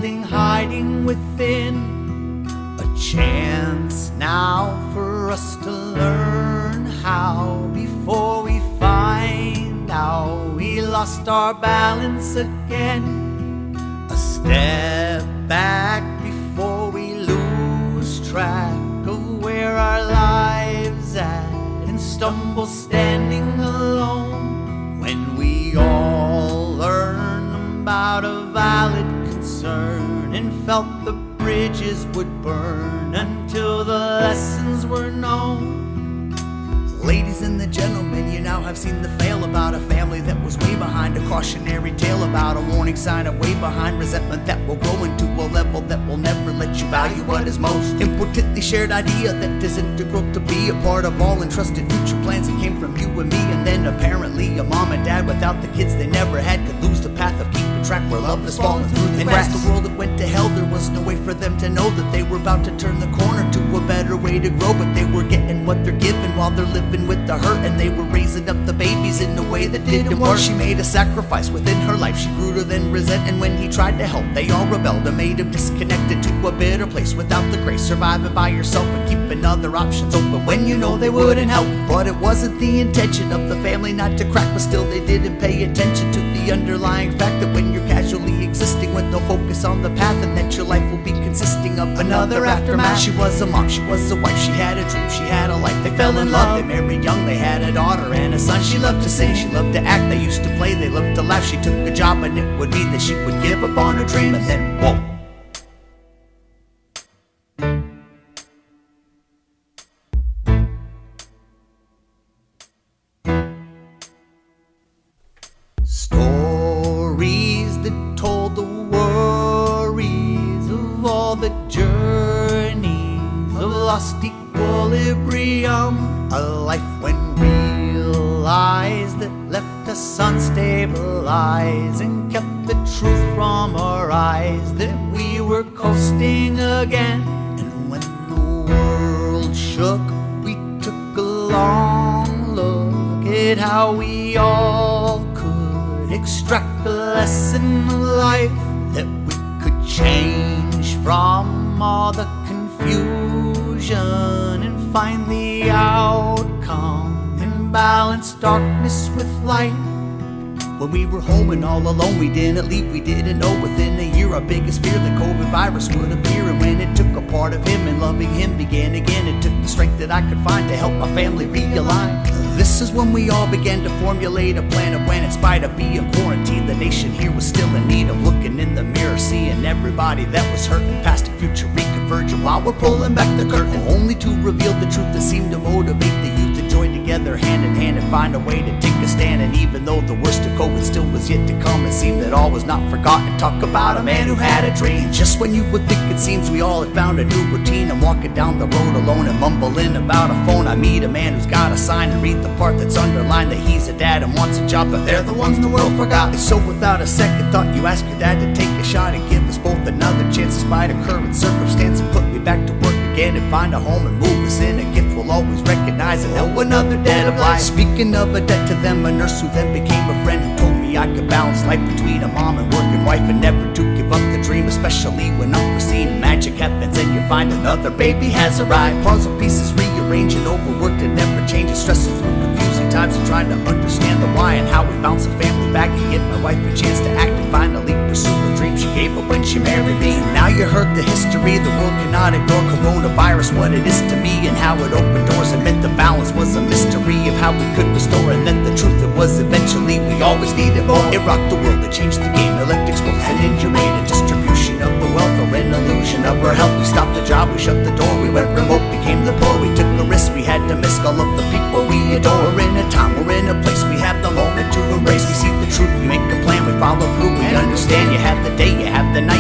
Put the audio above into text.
building hiding within. A chance now for us to learn how before we find out we lost our balance again. A step back before we lose track of where our lives at, and stumble standing alone when we all learn about a valid concern and felt the bridges would burn until the lessons were known. Ladies and the gentlemen, you now have seen the fail about a family that was way behind, a cautionary tale about a warning sign of way behind, resentment that will grow into a level that will never let you value what is most importantly, shared idea that is integral to be a part of all entrusted future plans that came from you and me. And then apparently a mom and dad without the kids they never had could lose the path of keeping track where love has fallen through the cracks. And as the world that went to hell, there was no way for them to know that they were about to turn the corner to a better way to grow. But they were getting what they're given while they're living with the hurt, and they were raising up the babies in a way that didn't work. She made a sacrifice within her life, she grew to then resent, and when he tried to help they all rebelled and made him disconnected to a bitter place without the grace, surviving by yourself and keeping other options open when you know they wouldn't help. But it wasn't the intention of the family not to crack, but still they didn't pay attention to the underlying fact that when you're casually existing with no focus on the path, and that your life will be consisting of another aftermath. She was a mom, she was a wife, she had a dream, she had a life. They fell in love, they married young, they had a daughter and a son. She loved to sing, she loved to act, they used to play, they loved to laugh. She took a job and it would mean that she would give up on her dream. And then whoa, stories that told the worries of all the journeys of lost equilibrium. A life when realized that left us unstabilized and kept the truth from our eyes, that we were coasting again. And when the world shook, we took a long look at how we all could extract a lesson of life, that we could change from all the confusion and find the outcome and balance darkness with light. When we were home and all alone, we didn't leave, we didn't know. Within a year, our biggest fear, the COVID virus would appear. And when it took a part of him and loving him began again, it took the strength that I could find to help my family realign. This is when we all began to formulate a plan of when, in spite of being quarantined, the nation here was still in need of looking in the mirror, seeing everybody that was hurting, past and future reconverging while we're pulling back the curtain, only to reveal the truth that seemed to motivate the youth to join together hand in hand and find a way to take a stand. And even though the worst of COVID still was yet to come, it seemed that all was not forgotten. Talk about a man who had a dream. Just when you would think it seems we all had found a new routine, I'm walking down the road alone and mumbling about a phone. I meet a man who's got a sign and read the part that's underlined, that he's a dad and wants a job, but they're the ones the world forgot. And so without a second thought, you ask your dad to take a shot and give us both another chance despite a current circumstance, and put me back to work again and find a home and move us in. A gift we'll always recognize and help another debt of life. Speaking of a debt to them, a nurse who then became a friend who told me I could balance life between a mom and working wife, and never to give up the dream, especially when unforeseen magic happens and you find another baby has arrived. Puzzle pieces rearranging, overworked and never changing, stressing through confusing times and trying to understand the why and how we bounce a family back and get my wife a chance to act and finally pursue a dream she gave up when she married me. Now you heard the history, the world cannot ignore coronavirus, what it is to me and how it opened doors and meant the balance was a mystery of how we could restore, and then the truth it was eventually we always needed more. It rocked the world, it changed the game, it left exposed an inhumane distribution of the wealth or an illusion of our health. We stopped the job, we shut the door, we went remote, became the poor. We took a risk, we had to miss all of the people we adore. We're in a time, we're in a place, we have the moment to embrace. We see the truth, we make a plan, we follow through, we understand. You have the day, you have the night,